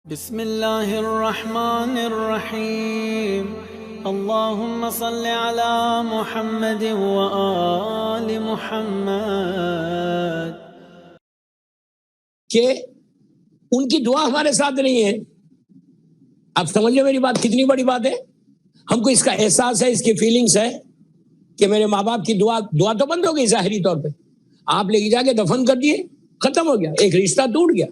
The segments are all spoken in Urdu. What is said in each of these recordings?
بسم اللہ الرحمن الرحیم اللہم صل علی محمد وآل محمد. کہ ان کی دعا ہمارے ساتھ نہیں ہے. آپ سمجھو میری بات کتنی بڑی بات ہے. ہم کو اس کا احساس ہے, اس کی فیلنگز ہے کہ میرے ماں باپ کی دعا تو بند ہو گئی ظاہری طور پہ. آپ لے کے جا کے دفن کر دیے, ختم ہو گیا, ایک رشتہ ٹوٹ گیا.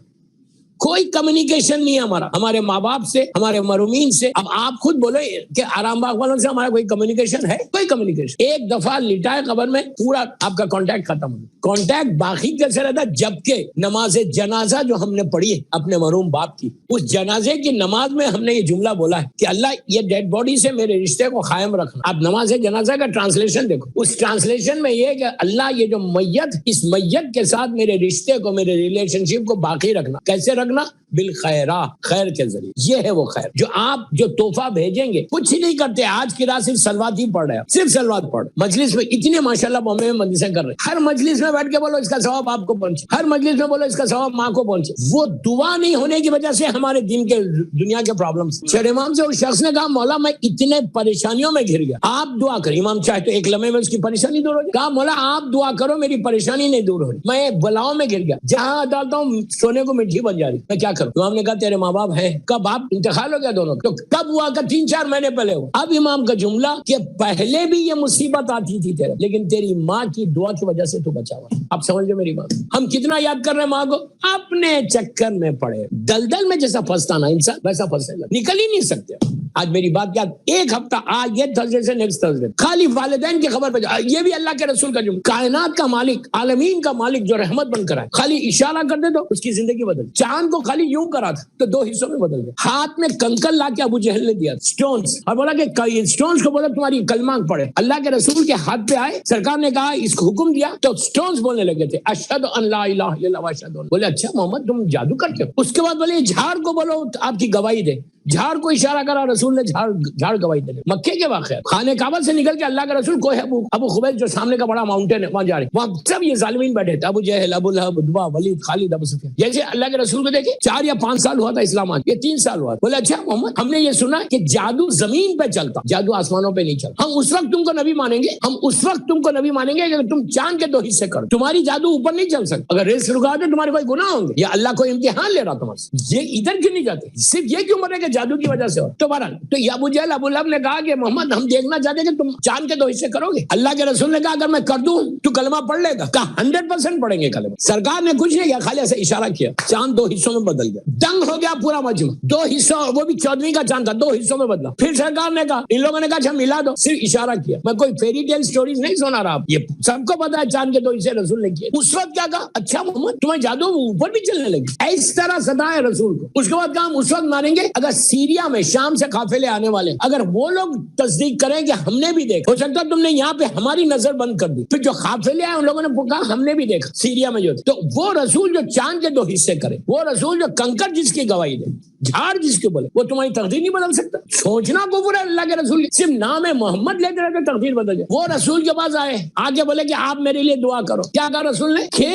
کوئی کمیونیکیشن نہیں ہے ہمارا ہمارے ماں باپ سے, ہمارے مرحومین سے. اب آپ خود بولو کہ آرام باغ والوں سے ہمارا کوئی کمیونیکیشن ہے؟ کوئی کمیونیکیشن. ایک دفعہ لٹائے قبر میں پورا آپ کا کانٹیکٹ ختم ہو گیا. کانٹیکٹ باقی کیسے رہتا؟ جبکہ نماز جنازہ جو ہم نے پڑھی ہے اپنے مرحوم باپ کی, اس جنازے کی نماز میں ہم نے یہ جملہ بولا ہے کہ اللہ یہ ڈیڈ باڈی سے میرے رشتے کو قائم رکھنا. آپ نماز جنازہ کا ٹرانسلیشن دیکھو, اس ٹرانسلیشن میں یہ کہ اللہ یہ جو میت, اس میت کے ساتھ میرے رشتے کو, میرے ریلیشن شپ کو باقی رکھنا. کیسے رکھنا؟ بالخیرہ, خیر کے ذریعے. یہ ہے وہ خیر جو آپ جو تحفہ بھیجیں گے. کچھ نہیں کرتے آج کی رات, صرف سلوات ہی پڑھ رہے ہیں, صرف سلوات پڑھ. مجلس میں اتنے ماشاءاللہ بومبے میں مجلسیں کر رہے ہیں, ہر مجلس میں بیٹھ کے بولو اس کا ثواب آپ کو پہنچے, ہر مجلس میں بولو اس کا ثواب ماں کو پہنچے. وہ دعا نہیں ہونے کی وجہ سے ہمارے دین کے دنیا کے پرابلمز. شیخ امام سے اس شخص نے کہا مولا میں اتنے پریشانیوں میں گر گیا, آپ دعا کریں. امام چاہے تو ایک لمحے میں اس کی پریشانی دور ہو جائے. کہا مولا آپ دعا کرو, میری پریشانی نہیں دور ہو رہی, میں بلاؤں میں گر گیا, جہاں ڈالتا ہوں سونے کو مٹی بن جا رہی, میں کیا کروں؟ امام نے کہا تیرے ماں باپ ہیں, کب آپ انتقال ہو گیا دونوں, تو کب ہوا؟ کہ 3-4 مہینے پہلے ہوا. اب امام کا جملہ کہ پہلے بھی یہ مصیبت آتی تھی تیرے, لیکن تیری ماں کی دعا کی وجہ سے تو بچا ہوا. آپ سمجھ لو میری بات. ہم کتنا یاد کر رہے ہیں ماں کو, اپنے چکر میں پڑے. دلدل میں جیسا پھنستا نا انسان, ویسا پھنسے گا, نکل ہی نہیں سکتے. آج میری بات یاد, ایک ہفتہ آج یہ تھرسڈے سے نیکسٹ تھرسڈے خالی والدین کی خبر پہ جا. یہ بھی اللہ کے رسول کا جملہ, کائنات کا مالک, عالمین کا مالک جو رحمت بن کر آئے, خالی اشارہ کر دے تو اس کی زندگی بدل. چاند کو خالی یوں کرا تھا تو 2 حصوں میں بدل گیا. ہاتھ میں کنکر لا کے ابو جہل نے دیا, سٹونز, اور بولا کہ سٹونز کو بولا تمہاری کلمہ پڑھے. اللہ کے رسول کے ہاتھ پہ آئے, سرکار نے کہا اس کو حکم دیا تو سٹونز بولنے لگے تھے اشہد ان لا الہ الا اللہ واشہد. بولے اچھا محمد تم جادو کرتے ہو. اس کے بعد بولے جھاڑ کو بولو آپ کی گواہی دے. جھاڑ کو اشارہ کرا, رسول نے جھاڑ گواہی دے. مکے کے واقعہ, خانہ کعبہ سے نکل کے اللہ کے رسول کوئی ابو خبیث جو سامنے کا بڑا ماؤنٹین ہے وہاں جا رہے, وہاں سب یہ ظالمین بیٹھے تھے, ابو جہل, ابو لہب, عتبہ, ولید, خالد, ابو سفیان. جیسے اللہ کے رسول کو دیکھے 4 یا 5 سال ہوا تھا اسلام آج, یہ 3 سال ہوا. بولے اچھا محمد ہم نے یہ سنا کہ جادو زمین پہ چلتا, جادو آسمانوں پہ نہیں چلتا. ہم اس وقت تم کو نبی مانیں گے, ہم اس وقت تم کو نبی مانیں گے اگر تم چاند کے 2 حصے کرو. تمہاری جادو اوپر نہیں چل سکتا. اگر ریس رکا دے تمہارے کوئی گناہ ہوں گے, یا اللہ کوئی امتحان لے رہا تمہارے. یہ ادھر کیوں نہیں جاتے, صرف یہ کیوں مرے کہ جادو کی وجہ سے ہو. تو بہرحال تو ابو جہل, ابو لہب نے کہا کہ محمد ہم دیکھنا چاہتے ہیں کہ تم چاند کے 2 حصے کرو گے. اللہ کے رسول نے کہا اگر میں کر دوں تو کلمہ پڑھ لے گا. کہا 100% پڑھیں گے کلمہ. سرکار نے کچھ نہیں کیا, خالی ایسے اشارہ کیا, چاند 2 حصوں میں بدل گیا. دنگ ہو گیا پورا مجمع. 2 حصوں, وہ بھی 14ویں کا چاند تھا, 2 حصوں میں بدلا. پھر سرکار نے کہا, ان لوگوں نے کہا اچھا ملا دو, صرف اشارہ کیا. میں کوئی فیری ٹیل سٹوریز نہیں سنا رہا, یہ سب کو پتا ہے چاند کے 2 حصے رسول نے کیے. اس وقت کیا کہا, اچھا محمد تمہیں جادو اوپر بھی چلنے لگی. اس طرح ستائے رسول کو. اس کے بعد کہا ہم اس وقت مانیں گے اگر سیریا میں شام سے قافلے آنے والے, اگر وہ لوگ تصدیق کریں کہ ہم نے بھی دیکھا, ہو سکتا ہے تم نے یہاں پہ ہماری نظر بند کر دی. پھر جو قافلے آئے ان لوگوں نے کہا ہم نے بھی دیکھا سیریا میں جو, تو وہ رسول جو چاند کے 2 حصے کرے, وہ رسول جو کنکر جس کی گواہی دے, جھاڑ جس کے بولے, وہ تمہاری تقدیر نہیں بدل سکتا. سوچنا کفر ہے. اللہ کے رسول صرف نام محمد لیتے رہتے تقدیر بدل جائے. وہ رسول کے پاس آئے, آگے بولے کہ آپ میرے لیے دعا کرو. کیا کہا رسول نے کہ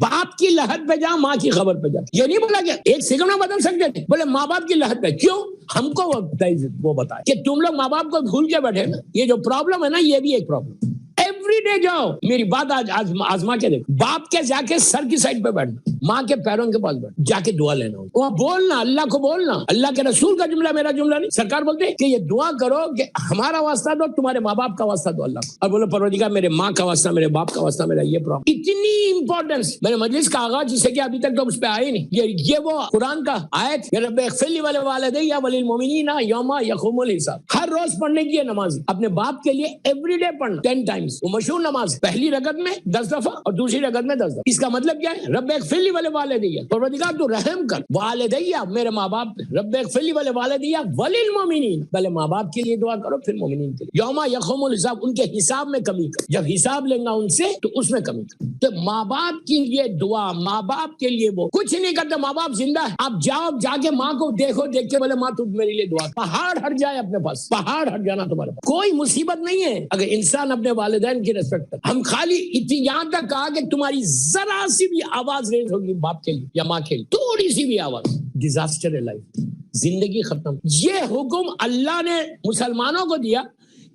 باپ کی لحد پہ جا, ماں کی خبر پہ جا. یہ نہیں بولا کہ ایک سیکنڈ میں بدل سکتے تھے, بولے ماں باپ کی لحد پہ. کیوں؟ ہم کو وہ بتائے کہ تم لوگ ماں باپ کو بھول کے بیٹھے نا, یہ جو پرابلم ہے نا یہ بھی ایک پرابلم. ایوری ڈے جاؤ, میری بات آج آزما کے دیکھو, باپ کے جا کے سر کی سائڈ پہ بیٹھنا, ماں کے پیروں کے پاس بیٹھ جا کے دعا لینا, وہ بولنا, اللہ کو بولنا. اللہ کے رسول کا جملہ, میرا جملہ نہیں. سرکار بولتے کہ یہ دعا کرو کہ ہمارا واسطہ دو, تمہارے ماں باپ کا واسطہ دو اللہ کو. اور بولو پروردگار میرے ماں کا واسطہ, میرے باپ کا واسطہ, میرا یہ پرابلم. اتنی امپورٹنس. میرے مجلس کا آغاز جسے کہ ابھی تک تو اس پہ آئے نہیں, یہ وہ قرآن کا آیت, رب اغفر لی ولوالدی وللمؤمنین یوم یقوم الحساب. ہر روز پڑھنے کی ہے نماز, اپنے باپ کے لیے ایوری ڈے پڑھنا 10 ٹائمز. وہ مشہور نماز, پہلی رکعت میں 10 دفعہ اور دوسری رکعت میں 10 دفعہ. اس کا مطلب کیا ہے؟ رب اغفر لی ولوالدی, پروردگار تو رحم کر, والدیہ میرے ماں باپ, رب اغفر لی ولوالدی وللمؤمنین, پہلے ماں باپ کے لیے دعا کرو پھر مومنین کے لیے. یوم یقوم الحساب, ان کے حساب میں کمی کر, جب حساب لیں گا ان سے تو اس میں کمی کر. تو ماں باپ کی یہ دعا, ماں باپ کے لیے وہ کچھ نہیں کرتے. ماں باپ زندہ ہے, آپ جاؤ جا کے ماں کو دیکھو, دیکھ کے بولے ماں تو میرے لیے دعا. پہاڑ ہٹ جائے اپنے پاس, پہاڑ ہٹ جانا تمہارے پاس, کوئی مصیبت نہیں ہے. اگر انسان اپنے والدین کی ریسپیکٹ کرتے. ہم خالی یہاں تک کہا کہ تمہاری ذرا سی بھی آواز ریز ہوگی باپ کے لیے یا ماں کے لیے, تھوڑی سی بھی آواز, ڈیزاسٹر ہے لائف, زندگی ختم. یہ حکم اللہ نے مسلمانوں کو دیا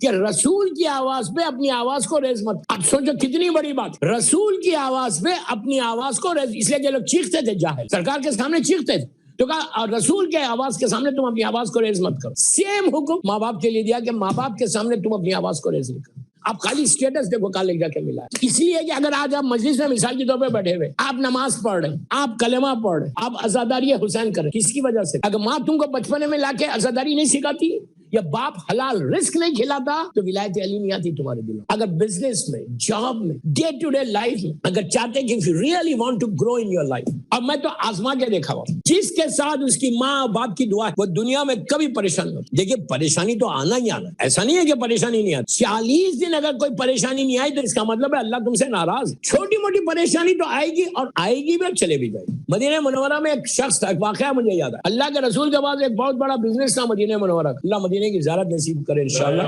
کہ رسول کی آواز پہ اپنی آواز کو ریز مت. اب سوچو کتنی بڑی بات, رسول کی آواز پہ اپنی آواز کو ریز, اس لیے کہ لوگ چیختے تھے, جاہل سرکار کے سامنے چیختے تھے, تو کہا رسول کے آواز کے سامنے تم اپنی آواز کو ریز مت کرو. سیم حکم ماں باپ کے لیے دیا کہ ماں باپ کے سامنے تم اپنی آواز کو ریز مت کرو. آپ خالی اسٹیٹس دیکھو کہاں لے جا کے ملا ہے. اس لیے کہ اگر آج آپ مجلس میں مثال کے طور پہ بیٹھے ہوئے, آپ نماز پڑھ رہے, آپ کلمہ پڑھ رہے, آپ عزاداری حسین کر رہے, کس کی وجہ سے؟ اگر ماں تم کو بچپنے میں لا کے عزاداری نہیں سکھاتی یا باپ حلال رزق نہیں کھلاتا تو ولایت علی نہیں آتی تمہارے دلوں. اگر بزنس میں, جاب میں, ڈے ٹو ڈے لائف میں اگر چاہتے کہ if you really want to grow in your life, اور میں تو آزما کے دیکھا ہوا, جس کے ساتھ اس کی ماں باپ کی دعا وہ دنیا میں کبھی پریشان نہیں ہوتی. دیکھیے پریشانی تو آنا ہی آنا, ایسا نہیں ہے کہ پریشانی نہیں آتی. 40 دن اگر کوئی پریشانی نہیں آئی تو اس کا مطلب ہے اللہ تم سے ناراض. چھوٹی موٹی پریشانی تو آئے گی اور آئے گی بھی اور چلے بھی جائے گی. مدینہ منورہ میں ایک شخص تھا, ایک واقعہ مجھے یاد ہے. اللہ کے رسول کے بعد ایک بہت بڑا بزنس تھا مدینہ منورہ. اللہ مدینہ کی زیارت نصیب کرے انشاءاللہ.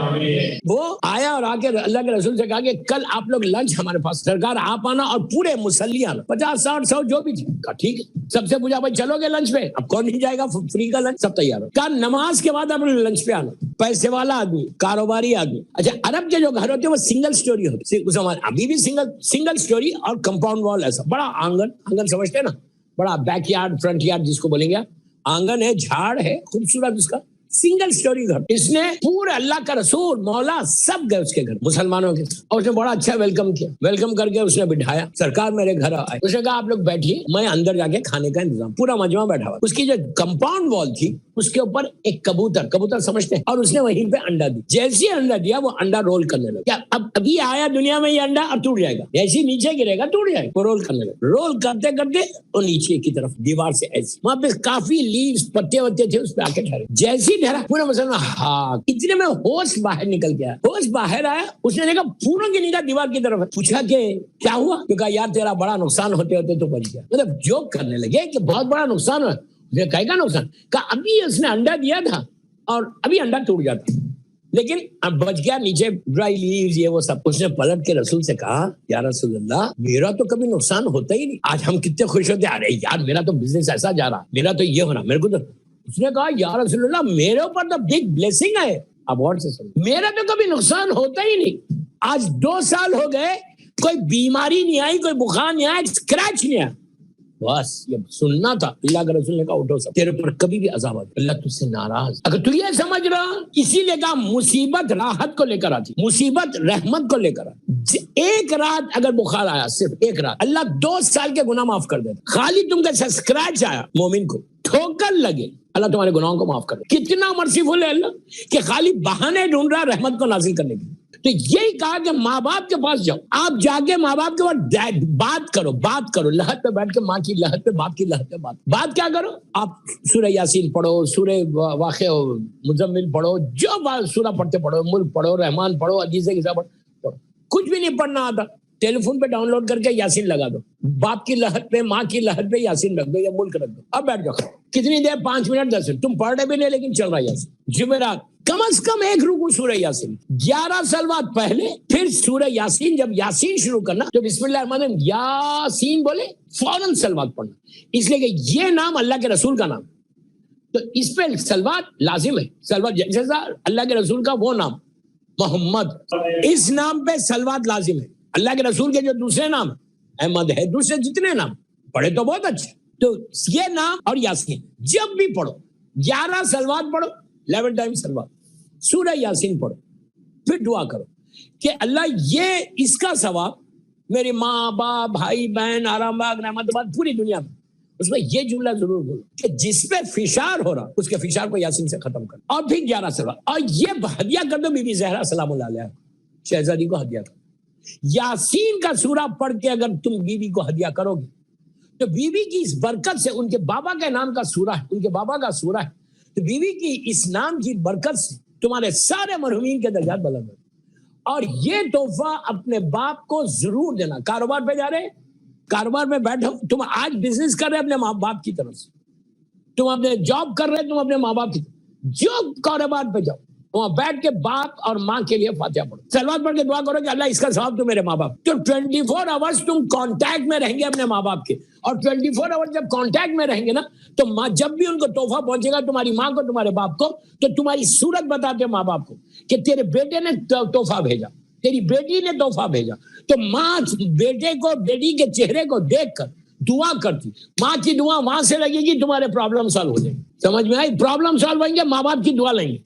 وہ آیا اور آ کے اللہ کے رسول سے کہا کہ کل آپ لوگ لنچ ہمارے پاس, سرکار آپ آنا اور پورے مسلی آنا, 50 60 100 جو بھی تھی. کہا ٹھیک ہے. سب سے پوچھا بھائی چلو گے لنچ پہ؟ اب کون نہیں جائے گا, فری کا لنچ, سب تیار ہو. کہا نماز کے بعد آپ لوگ لنچ پہ آنا. پیسے والا آدمی, کاروباری آدمی. اچھا عرب کے جو گھر ہوتے ہیں وہ سنگل سٹوری ہوتے ہیں, اس زمانے ابھی بھی سنگل سٹوری اور کمپاؤنڈ وال, ایسا بڑا آنگن سمجھتے ہیں نا, بڑا بیک یارڈ فرنٹ یارڈ جس کو بولیں گے, آنگن ہے, جھاڑ ہے, خوبصورت اس کا سنگل سٹوری گھر. اس نے پورے اللہ کا رسول مولا سب گئے اس کے گھر مسلمانوں کے, اور اس نے بڑا اچھا ویلکم کیا. ویلکم کر کے اس نے بٹھایا, سرکار میرے گھر آئے. اس نے کہا آپ لوگ بیٹھیے, میں اندر جا کے کھانے کا انتظام. پورا مجمع بیٹھا ہوا. اس کی جو کمپاؤنڈ وال تھی اس کے اوپر ایک کبوتر سمجھتے ہیں, اور اس نے وہیں پہ انڈا دی. جیسے انڈا دیا وہ انڈا رول کرنے لگا. اب ابھی آیا دنیا میں یہ انڈا اور ٹوٹ جائے گا, جیسے نیچے گرے گا ٹوٹ جائے گا. وہ رول کرنے لگا. رول کرتے کرتے وہ نیچے کی طرف دیوار سے ایسی, وہاں پہ کافی لیوز پتے وتے تھے, اس پہ آ کے ٹھہرے. جیسے ہی ٹھہرا پورا مسلمان, ہاں اتنے میں ہوش باہر نکل گیا. ہوش باہر آیا, اس نے دیکھا پورا کی نگاہ دیوار کی طرف. پوچھا کہ کیا ہوا؟ تو کہا یار تیرا بڑا نقصان ہوتے ہوتے تو بچ گیا. مطلب جوک کرنے لگے کہ بہت بڑا نقصان ہوا. کہے گا نقصان, کہا ابھی اس نے انڈا دیا تھا اور ابھی انڈا ٹوٹ جاتا, لیکن اب بچ گیا نیچے ڈرائی لیوز یہ وہ سب. اس نے پلٹ کے رسول سے کہا یا رسول اللہ میرا تو کبھی نقصان ہوتا ہی نہیں, آج ہم کتنے خوش ہوتے ہیں, ارے یار میرا تو بزنس ایسا جا رہا, میرا تو یہ ہو رہا, میرے کو تو. اس نے کہا یا رسول اللہ میرے اوپر تو بگ بلیسنگ ہے. اب اور سے سن, میرا تو کبھی نقصان ہوتا ہی نہیں. آج 2 سال ہو گئے, کوئی بیماری نہیں آئی, کوئی بخار نہیں آیا, اسکریچ نہیں آیا. بس یہ سننا تھا. اللہ کے رسول نے کہا اٹھو سب, تیرے پر کبھی بھی عذاب آتا, اللہ تجھ سے ناراض. اگر تو یہ سمجھ رہا, اسی لیے کہا مصیبت راحت کو لے کر آتی, مصیبت رحمت کو لے کر آتی. ایک رات اگر بخار آیا, صرف ایک رات, اللہ 2 سال کے گناہ معاف کر دیتا. خالی تم کا اسکریچ آیا, مومن کو ٹھوکر لگے, اللہ تمہارے گناہوں کو معاف کر دے. کتنا مرسیفل ہے اللہ کہ خالی بہانے ڈھونڈ رہا رحمت کو نازل کرنے کے. تو یہی کہا کہ ماں باپ کے پاس جاؤ, آپ جا کے ماں باپ کے پاس بات کرو, لحد پہ بیٹھ کے ماں کی لحد پہ, باپ کی لحد پہ بات کیا کرو. آپ سورہ یاسین پڑھو, سورہ واقعہ مزمل پڑھو, جو سورہ پڑھتے پڑھو, ملک پڑھو, رحمان پڑھو, عزیز کسا پڑھو. کچھ بھی نہیں پڑھنا آتا, ٹیلی فون پہ ڈاؤن لوڈ کر کے یاسین لگا دو, باپ کی لحد پہ ماں کی لحد پہ یاسین رکھ دو یا ملک رکھ دو, اب بیٹھ جاؤ. کتنی دیر, 5 منٹ 10 منٹ, تم پڑھ رہے بھی نہیں لیکن چل رہا ہے یاسین. جمعرات کم از کم 1 رکوع سورہ یاسین, 11 صلوات پہلے, پھر سورہ یاسین. جب یاسین شروع کرنا تو بسم اللہ الرحمن الرحیم یاسین بولے فوراً صلوات پڑھنا, اس لیے کہ یہ نام اللہ کے رسول کا نام, تو اس پہ صلوات لازم ہے. صلوات جیسا اللہ کے رسول کا وہ نام محمد, اس نام پہ صلوات لازم ہے. اللہ کے رسول کے جو دوسرے نام احمد ہے, دوسرے جتنے نام پڑھے تو بہت اچھے, تو یہ نام اور یاسین جب بھی پڑھو, 11 صلوات پڑھو, 11 ٹائم صلوات, سورہ یاسین پڑھو, پھر دعا کرو کہ اللہ یہ اس کا ثواب میری ماں باپ بھائی بہن آرام باغ رحمت آباد پوری دنیا میں, اس میں یہ جملہ ضرور بولو کہ جس پہ فشار ہو رہا اس کے فشار کو یاسین سے ختم کر, اور پھر 11 صلوات. اور یہ ہدیہ کر دو بی بی زہرا سلام اللہ علیہا, شہزادی کو ہدیہ کرو. یاسین کا سورہ پڑھ کے اگر تم بیوی کو ہدیہ کرو گے تو بیوی کی اس برکت سے, ان کے بابا کے نام کا سورہ ہے, ان کے بابا کا سورہ ہے, تو بیوی کی اس نام کی برکت سے تمہارے سارے مرحومین کے درجات بلند ہیں. اور یہ تحفہ اپنے باپ کو ضرور دینا. کاروبار پہ جا رہے, کاروبار میں بیٹھو, تم آج بزنس کر رہے اپنے ماں باپ کی طرف سے, تم اپنے جاب کر رہے تم اپنے ماں باپ کی طرف, جو کاروبار پہ جاؤ وہاں بیٹھ کے باپ اور ماں کے لیے فاتحہ پڑھو, صلوات پڑھ کے دعا کرو کہ اللہ اس کا ثواب تو میرے ماں باپ. تو 24 آورس تم کانٹیکٹ میں رہیں گے اپنے ماں باپ کے, اور 24 آور جب کانٹیکٹ میں رہیں گے نا تو ماں جب بھی ان کو تحفہ پہنچے گا تمہاری ماں کو تمہارے باپ کو, تو تمہاری صورت بتاتے ماں باپ کو کہ تیرے بیٹے نے تحفہ بھیجا, تیری بیٹی نے تحفہ بھیجا. تو ماں بیٹے کو بیٹی کے چہرے کو دیکھ کر دعا کرتی, ماں کی دعا وہاں سے لگے گی, تمہارے پرابلم سالو ہو جائیں گے. سمجھ میں آئی؟ پرابلم سالو ہویں گے ماں باپ کی دعا لیں گے.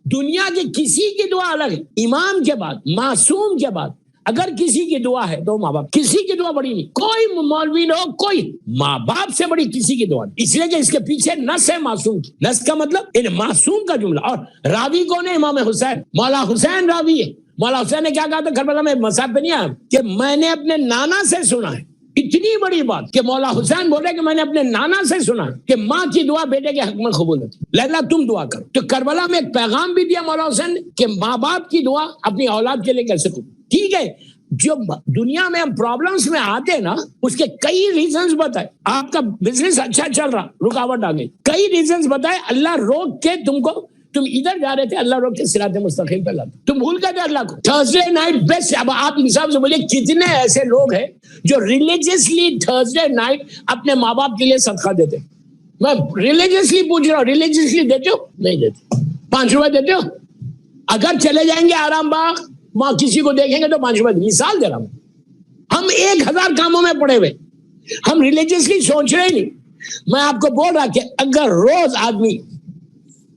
دنیا کی کسی کی دعا الگ ہے, امام کے بعد معصوم کے بعد اگر کسی کی دعا ہے تو ماں باپ, کسی کی دعا بڑی نہیں, کوئی مولوی نہ ہو, کوئی ماں باپ سے بڑی کسی کی دعا نہیں, اس لیے کہ اس کے پیچھے نس ہے معصوم کی. نس کا مطلب ان معصوم کا جملہ. اور راوی کون ہے؟ امام حسین, مولا حسین راوی ہے. مولا حسین نے کیا کہا تھا کربلا میں, مصحف پہ نہیں آیا کہ میں نے اپنے نانا سے سنا ہے. اتنی بڑی بات کہ مولا حسین بولے کہ میں نے اپنے نانا سے سنا کہ ماں کی دعا بیٹے کے حق میں قبول ہوتی. لیلا تم دعا کرو. تو کربلا میں ایک پیغام بھی دیا مولا حسین نے کہ ماں باپ کی دعا اپنی اولاد کے لیے کیسے قبول. ٹھیک ہے, جو دنیا میں ہم پرابلمز میں آتے ہیں نا اس کے کئی ریزنز بتائے. آپ کا بزنس اچھا چل رہا, رکاوٹ آ گئی, کئی ریزنز بتائے. اللہ روک کے تم ادھر جا رہے تھے, اللہ روک کے صراط مستقیم پہ لاتا, تم بھول گئے تھے اللہ کو. Thursday night best. اب آپ حساب سے بولیے کتنے ایسے لوگ ہیں جو ریلیجیسلی تھرسڈے نائٹ اپنے ماں باپ کے لیے صدقہ دیتے. میں ریلیجیسلی پوچھ رہا ہوں, ریلیجیسلی دیتے ہو؟ نہیں دیتے. 5 روپے دیتے ہو؟ اگر چلے جائیں گے آرام باغ, وہاں کسی کو دیکھیں گے تو 5 روپے. مثال دے رہا ہوں, ہم 1000 کاموں میں پڑے ہوئے, ہم ریلیجیسلی سوچ رہے نہیں. میں آپ کو بول رہا کہ اگر روز آدمی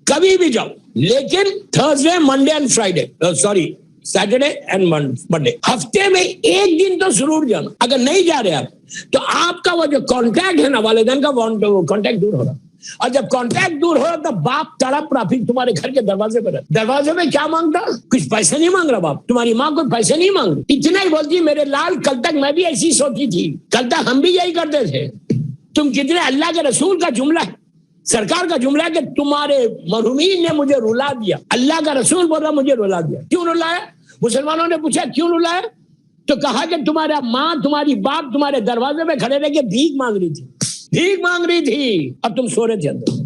کبھی بھی جاؤ, لیکن Thursday Monday and Friday, sorry Saturday and Monday, ہفتے میں ایک دن تو ضرور جانا. اگر نہیں جا رہے آپ تو آپ کا وہ جو کانٹیکٹ ہے نا والدین کا, وہ کانٹیکٹ دور ہو رہا. اور جب کانٹیکٹ دور ہو رہا تو باپ تڑپ رہا پھر تمہارے گھر کے دروازے پہ رہتا. دروازے میں کیا مانگتا؟ کچھ پیسے نہیں مانگ رہا باپ, تمہاری ماں کوئی پیسے نہیں مانگ رہی, اتنا ہی بولتی میرے لال کل تک میں بھی ایسی سوچی تھی, کل تک ہم بھی یہی کرتے تھے. تم کتنے, اللہ کے رسول کا جملہ ہے, سرکار کا جملہ ہے کہ تمہارے مرحومین نے مجھے رلا دیا. اللہ کا رسول بول رہا مجھے رلا دیا. کیوں رلایا؟ مسلمانوں نے پوچھا کیوں رلایا, تو کہا کہ تمہارا ماں تمہاری باپ تمہارے دروازے میں کھڑے رہ کے بھیک مانگ رہی تھی, بھیک مانگ رہی تھی, اب تم سو رہے تھے اندر.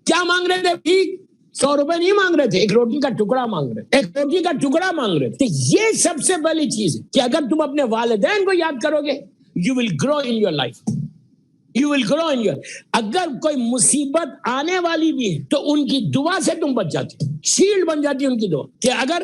کیا مانگ رہے تھے؟ بھیک. 100 روپے نہیں مانگ رہے تھے, ایک روٹی کا ٹکڑا مانگ رہے, ایک روٹی کا ٹکڑا مانگ رہے تھے. یہ سب سے پہلی چیز ہے کہ اگر تم اپنے والدین کو یاد کرو گے, you will grow in your life. You will grow in your. اگر کوئی مصیبت آنے والی بھی ہے تو ان کی دعا سے تم بچ جاتے, شیلڈ بن جاتی ان کی دعا. کہ اگر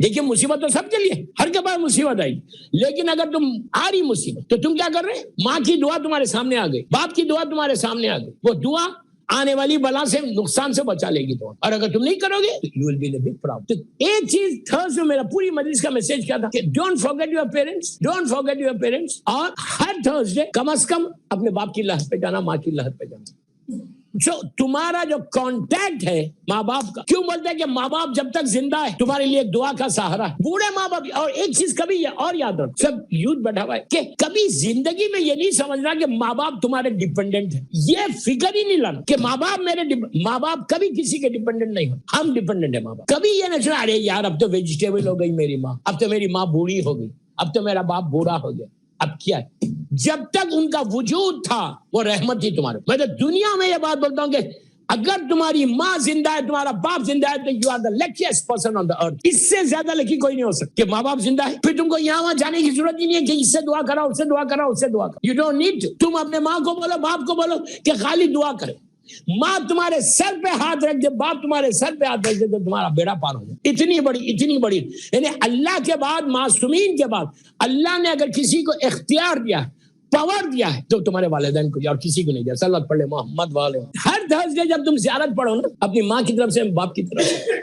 دیکھیں مصیبت تو سب کے لیے, ہر کے پاس مصیبت آئی, لیکن اگر تم آ رہی مصیبت تو تم کیا کر رہے ہیں؟ ماں کی دعا تمہارے سامنے آ گئی, باپ کی دعا تمہارے سامنے آ گئی, وہ دعا آنے والی بلا سے, نقصان سے بچا لے گی تو. اور اگر تم نہیں کرو گے تو you will be in a big problem. تو ایک چیز تھرسڈے میرا پوری مجلس کا میسج کیا تھا کہ don't forget your parents, don't forget your parents. اور ہر تھرسڈے کم از کم اپنے باپ کی لحد پہ جانا, ماں کی لحد پہ جانا. جو تمہارا جو کانٹیکٹ ہے ماں باپ کا, کیوں بولتے ہیں کہ ماں باپ جب تک زندہ ہے تمہارے لیے دعا کا سہارا ہے, بوڑھے ماں باپ. اور ایک چیز کبھی یہ اور یاد رکھ, سب یوتھ بیٹھا ہوا ہے, کہ کبھی زندگی میں یہ نہیں سمجھنا کہ ماں باپ تمہارے ڈیپینڈنٹ ہیں. یہ فکر ہی نہیں لانا کہ ماں باپ میرے, ماں باپ کبھی کسی کے ڈیپینڈنٹ نہیں ہو, ہم ڈیپینڈنٹ ہیں ماں باپ. کبھی یہ نہیں سنا ارے یار اب تو ویجیٹیبل ہو گئی میری ماں, اب تو میری ماں بوڑھی ہو گئی, اب تو میرا باپ بوڑھا ہو گیا, اب کیا ہے. جب تک ان کا وجود تھا وہ رحمت تھی تمہارے. میں تو دنیا میں یہ بات بولتا ہوں کہ اگر تمہاری ماں زندہ ہے, تمہارا باپ زندہ ہے, تو you are the luckiest person on the earth. اس سے زیادہ لکی کوئی نہیں ہو سکتا کہ ماں باپ زندہ ہے. پھر تم کو یہاں وہاں جانے کی ضرورت ہی نہیں ہے کہ اس سے دعا کرا, اس سے دعا کرا, اس سے دعا کرا. You don't need. تم اپنے ماں کو بولو, باپ کو بولو کہ خالی دعا کرے. ماں تمہارے سر پہ ہاتھ رکھ دے, باپ تمہارے سر پہ ہاتھ رکھ دے, تو تمہارا بیڑا پار ہو جائے. اتنی بڑی یعنی اللہ کے بعد, معصومین کے بعد اللہ نے اگر کسی کو اختیار دیا ہے, پاور دیا ہے, تو تمہارے والدین کو دیا, اور کسی کو نہیں دیا. صلوات پڑھ لے محمد والے. ہر تھرسڈے جب تم زیارت پڑھو نا, اپنی ماں کی طرف سے, باپ کی طرف سے,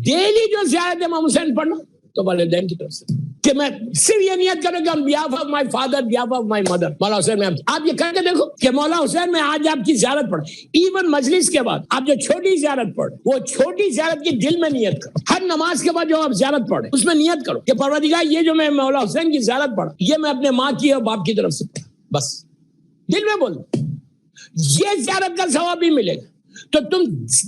ڈیلی جو زیارت امام حسین پڑھنا تو والدین کی طرف سے, کہ میں صرف یہ نیت کروں کہ on behalf of my father, behalf of my mother, مولا حسین میں آپ یہ کر کے دیکھو کہ مولا حسین میں آج آپ کی زیارت پڑھ. ایون مجلس کے بعد آپ جو چھوٹی زیارت پڑھ, وہ چھوٹی زیارت کی دل میں نیت کرو. ہر نماز کے بعد جو آپ زیارت پڑھے اس میں نیت کرو کہ پروردگار یہ جو میں مولا حسین کی زیارت پڑھا, یہ میں اپنے ماں کی اور باپ کی طرف سے پڑھا. بس دل میں بول, یہ زیارت کا ثواب بھی ملے گا. تو تم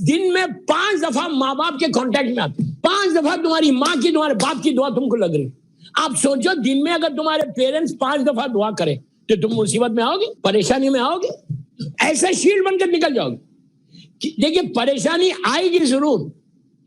دن میں 5 دفعہ ماں باپ کے کانٹیکٹ میں آتے, 5 دفعہ تمہاری ماں کی, تمہارے باپ کی دعا تم کو لگ رہی. آپ سوچو دن میں اگر تمہارے پیرنٹس 5 دفعہ دعا کریں تو تم مصیبت میں آؤ گے, پریشانی میں آؤ گے, ایسا شیلڈ بن کر نکل جاؤ گے. دیکھیے پریشانی آئے گی ضرور,